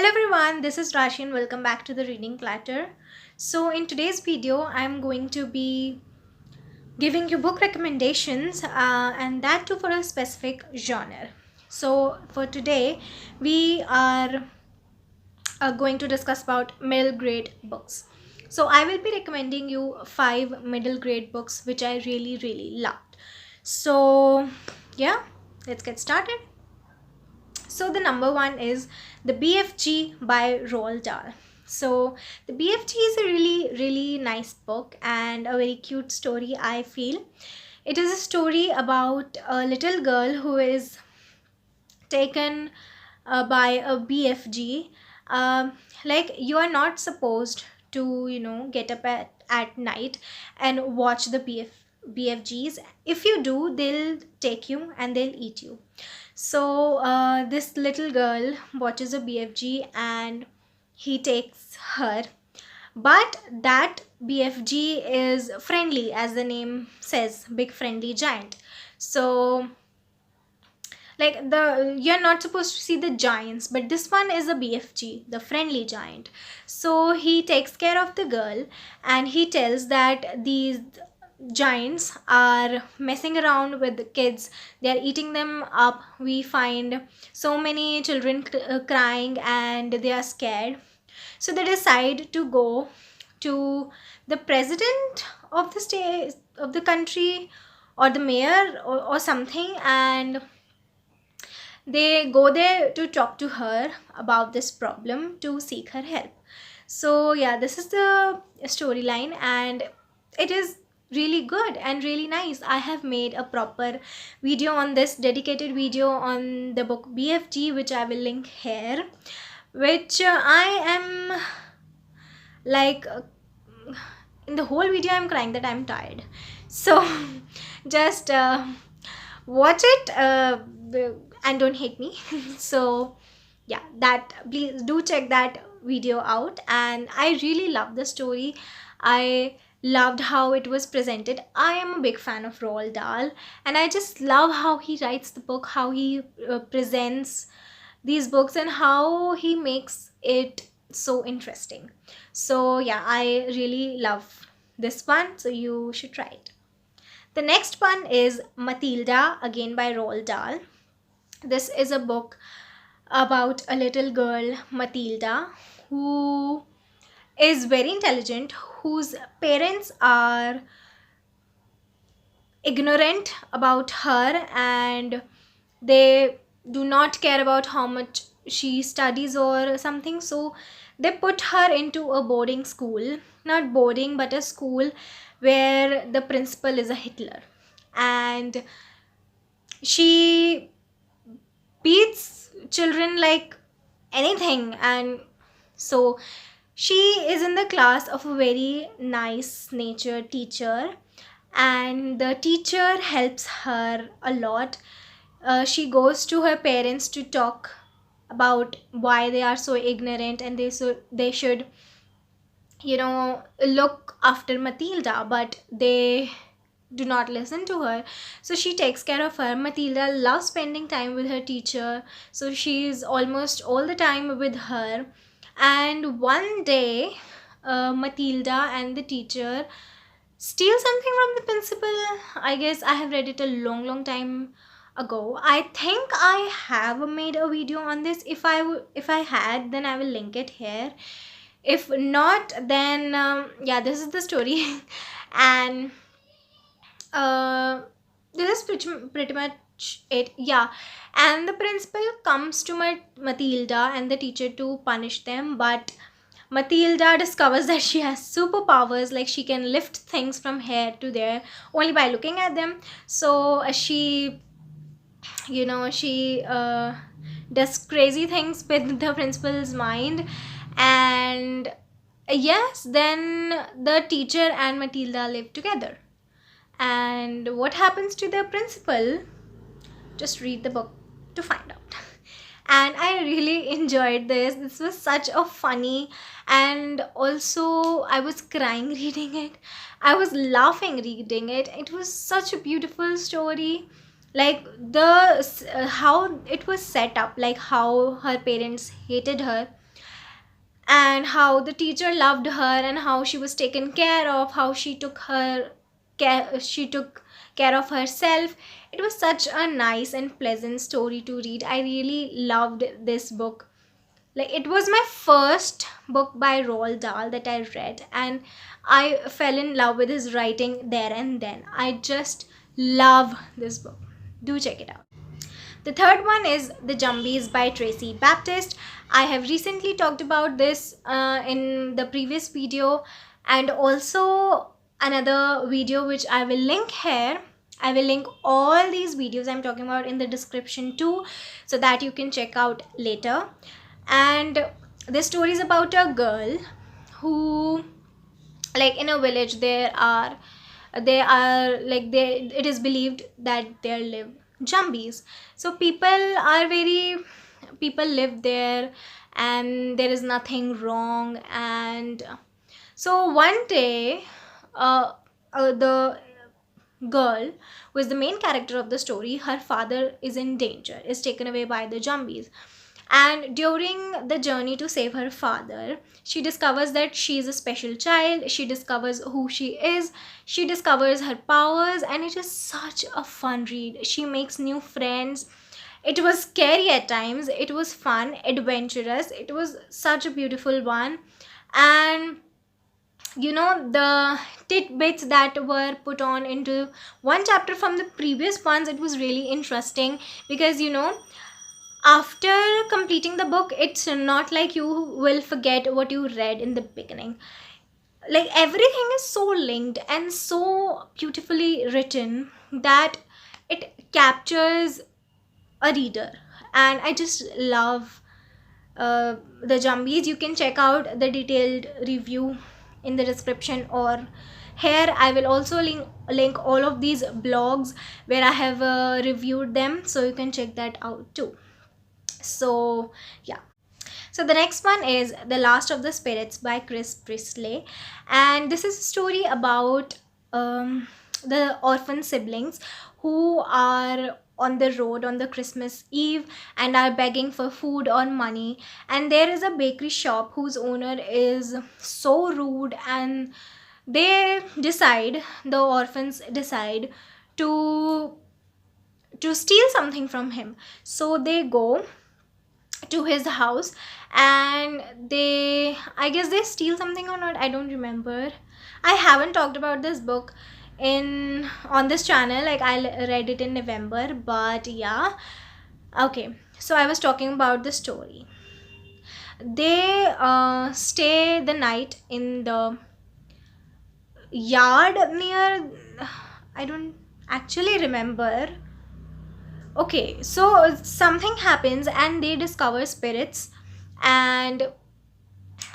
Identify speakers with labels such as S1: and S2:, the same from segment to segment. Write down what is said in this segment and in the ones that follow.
S1: Hello everyone, this is Rashi and welcome back to the Reading Platter. So in today's video, I'm going to be giving you book recommendations and that too for a specific genre. So for today, we are going to discuss about middle grade books. So I will be recommending you 5 middle grade books which I really loved. So yeah, let's get started. So the number one is the BFG by Roald Dahl. So the BFG is a really nice book and a very cute story, I feel. It is a story about a little girl who is taken by a BFG. Like, you are not supposed to, get up at night and watch the BFGs. If you do, they'll take you and they'll eat you. So this little girl watches a BFG and he takes her. But that BFG is friendly, as the name says, big friendly giant. So like, you're not supposed to see the giants, but this one is a BFG, the friendly giant. So he takes care of the girl and he tells that these giants are messing around with the kids. They are eating them up. We find so many children crying and they are scared. So they decide to go to the president of the state, of the country, or the mayor, or something, and they go there to talk to her about this problem, to seek her help. So yeah, this is the storyline and it is really good and really nice. I have made a proper video on this, dedicated video on the book BFG, which I will link here, which I am like in the whole video I'm crying that I'm tired. So just watch it and don't hate me. So yeah, that, please do check that video out. And I really love the story. I loved how it was presented. I am a big fan of Roald Dahl and I just love how he writes the book, how he presents these books, and how he makes it so interesting. So yeah, I really love this one, so you should try it. The next one is Matilda, again by Roald Dahl. This is a book about a little girl, Matilda, who is very intelligent, whose parents are ignorant about her and they do not care about how much she studies or something. So they put her into a boarding school, not boarding but a school where the principal is a Hitler, and she beats children like anything. And so she is in the class of a very nice natured teacher and the teacher helps her a lot. She goes to her parents to talk about why they are so ignorant and they should look after Matilda, but they do not listen to her. So she takes care of her. Matilda loves spending time with her teacher, so she's almost all the time with her. And one day Matilda and the teacher steal something from the principal. I guess I have read it a long time ago. I think I have made a video on this. If I had, then I will link it here. If not, then yeah, this is the story. And this is pretty much it. Yeah, and the principal comes to Matilda and the teacher to punish them, but Matilda discovers that she has superpowers, like she can lift things from here to there only by looking at them. So she does crazy things with the principal's mind. And yes, then the teacher and Matilda live together. And what happens to the principal? Just read the book to find out. And I really enjoyed this. This was such a funny, and also I was crying reading it. I was laughing reading it. It was such a beautiful story. Like how it was set up, like how her parents hated her, and how the teacher loved her and how she was taken care of, how she took care of herself. It was such a nice and pleasant story to read. I really loved this book. Like, it was my first book by Roald Dahl that I read, and I fell in love with his writing there and then. I just love this book. Do check it out. The third one is The Jumbies by Tracy Baptist. I have recently talked about this in the previous video, and also another video which I will link here. I will link all these videos I'm talking about in the description too, so that you can check out later. And this story is about a girl who, like, in a village it is believed that there live jumbies. So people live there, and there is nothing wrong. And so one day, the girl, who is the main character of the story, her father is in danger, is taken away by the zombies. And during the journey to save her father, she discovers that she is a special child. She discovers who she is. She discovers her powers, and it is such a fun read. She makes new friends. It was scary at times. It was fun, adventurous. It was such a beautiful one. And the tidbits that were put on into one chapter from the previous ones, it was really interesting, because after completing the book, it's not like you will forget what you read in the beginning. Like, everything is so linked and so beautifully written that it captures a reader. And I just love the Jumbies. You can check out the detailed review in the description, or here I will also link all of these blogs where I have reviewed them, so you can check that out too. So yeah. So the next one is The Last of the Spirits by Chris Priestley, and this is a story about the orphan siblings who are on the road on the Christmas Eve and are begging for food or money. And there is a bakery shop whose owner is so rude, and the orphans decide to steal something from him. So they go to his house, and I guess they steal something or not, I don't remember. I haven't talked about this book on this channel. Like, I read it in November, but yeah. Okay, so I was talking about the story. They stay the night in the yard near, I don't actually remember. Okay, so something happens and they discover spirits, and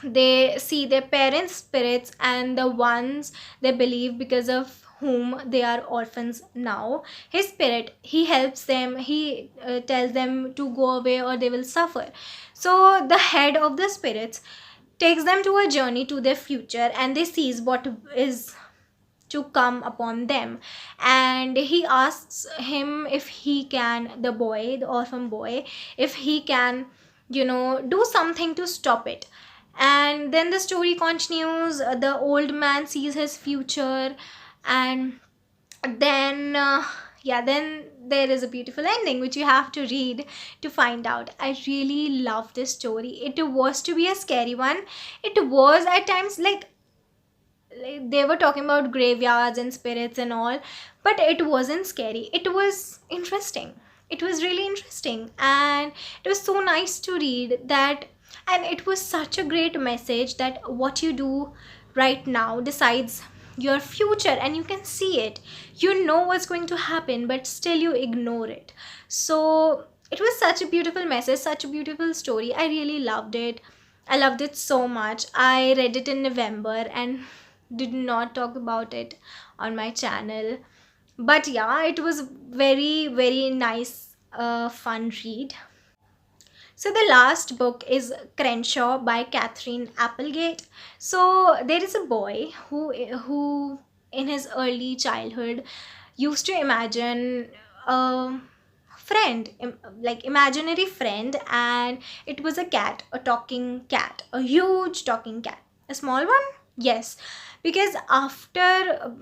S1: they see their parents' spirits and the ones they believe because of whom they are orphans now. His spirit, he helps them, he tells them to go away or they will suffer. So the head of the spirits takes them to a journey to their future, and they sees what is to come upon them. And he asks him if he can, the orphan boy, if he can do something to stop it. And then the story continues. The old man sees his future, and then then there is a beautiful ending which you have to read to find out. I really love this story. It was to be a scary one. It was at times like they were talking about graveyards and spirits and all, but it wasn't scary. It was interesting. It was really interesting, and it was so nice to read that. And it was such a great message that what you do right now decides your future, and you can see it. You know what's going to happen, but still you ignore it. So it was such a beautiful message, such a beautiful story. I really loved it. I loved it so much. I read it in November and did not talk about it on my channel. But yeah, it was very, very nice, fun read. So the last book is Crenshaw by Catherine Applegate. So there is a boy who in his early childhood used to imagine a friend, like imaginary friend, and it was a cat, a talking cat, a huge talking cat. A small one? Yes, because after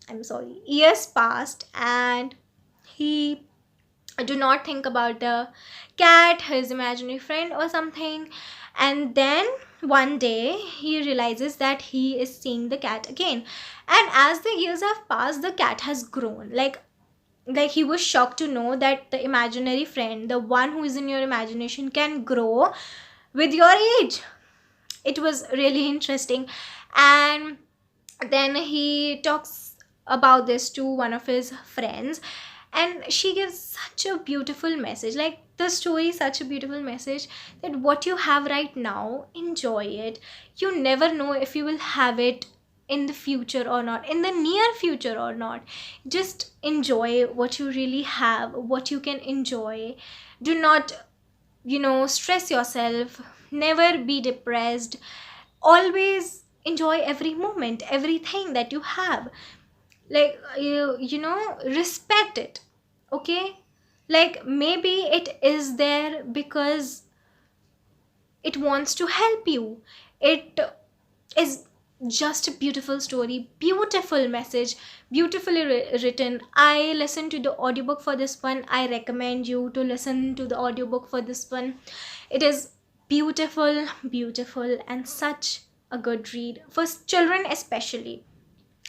S1: I'm sorry, years passed, and he do not think about the cat, his imaginary friend or something. And then one day he realizes that he is seeing the cat again. And as the years have passed, the cat has grown. Like he was shocked to know that the imaginary friend, the one who is in your imagination, can grow with your age. It was really interesting. And then he talks about this to one of his friends, and she gives such a beautiful message. Like the story is such a beautiful message that what you have right now, enjoy it. You never know if you will have it in the future or not, in the near future or not. Just enjoy what you really have, what you can enjoy. Do not, stress yourself. Never be depressed. Always enjoy every moment, everything that you have. Like respect it. Okay, like maybe it is there because it wants to help you. It is just a beautiful story, beautiful message, beautifully written. I listened to the audiobook for this one. I recommend you to listen to the audiobook for this one. It is beautiful, beautiful, and such a good read for children especially.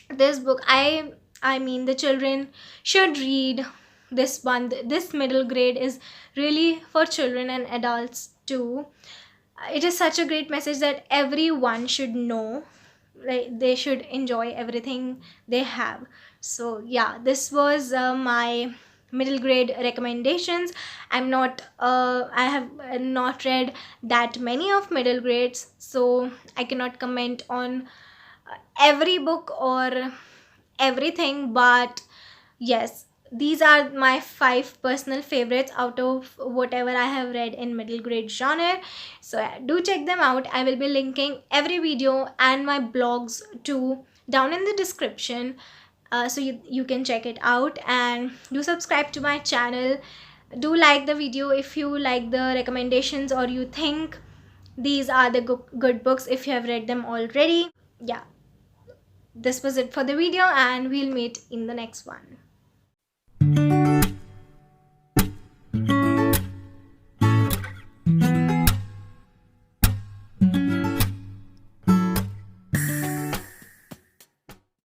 S1: This book, I mean, the children should read this one. This middle grade is really for children and adults too. It is such a great message that everyone should know. Like they should enjoy everything they have. So yeah, this was my middle grade recommendations. I have not read that many of middle grades, so I cannot comment on every book or everything, but yes, these are my 5 personal favorites out of whatever I have read in middle grade genre. So do check them out. I will be linking every video and my blogs too down in the description, so you can check it out. And do subscribe to my channel. Do like the video if you like the recommendations, or you think these are the good books if you have read them already. Yeah, this was it for the video, and we'll meet in the next one.